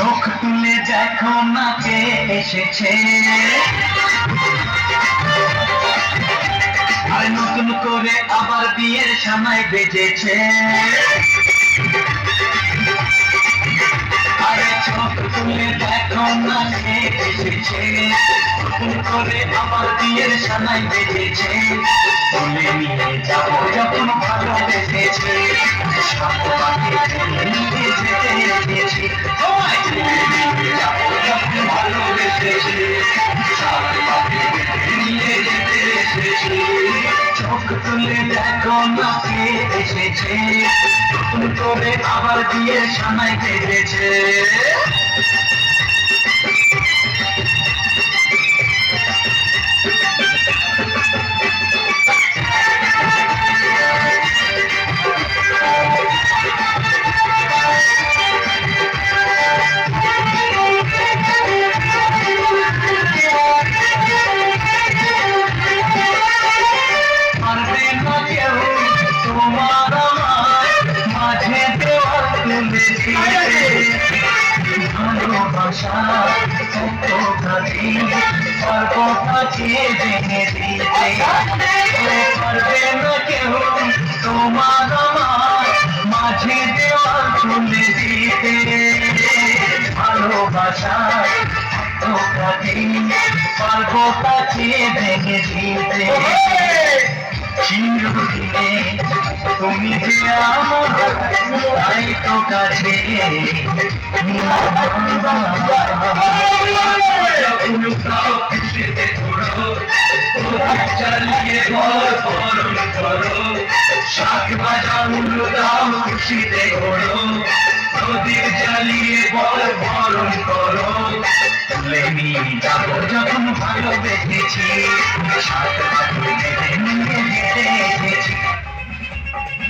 চোখ তুলে দেখো না কে এসেছে, আর নতুন করে আবার বিয়ের সানাই বেজেছে। আরে চোখ তুলে দেখো না কে এসেছে, নতুন করে আবার বিয়ের সানাই বেজেছে। তুলে নিয়ে যাবো যখন ভালোবেসেছে, সাত পাখি নিয়ে যেতে রেখেছি। তুলে নিয়ে যাবো যখন ভালোবেসেছে, সাত পাখি নিয়ে যেতে রেখেছি। চোখ তুলে দেখো না কে এসেছে, নতুন করে আবার বিয়ের সানাই বেজেছে। ভালোবাসা সর্বপাখি ভেঙে দিতে পারবে না কেউ, তোমার আমার মাঝে দেওয়াল তুলে দিতে। ভালোবাসা সর্বপাখি ভেঙে দিতে। চিরদিনে তুমি যে আমার তাই তো কাছে চালিয়ে বরণ করো, শাক ভাজা উল্লু দাও খুশিতে ঘোরো, প্রদীপ জ্বালিয়ে বরণ করো। তুলে নিয়ে যাবো যখন ভালোবেসেছি, সাত পাখি নিয়ে যেতে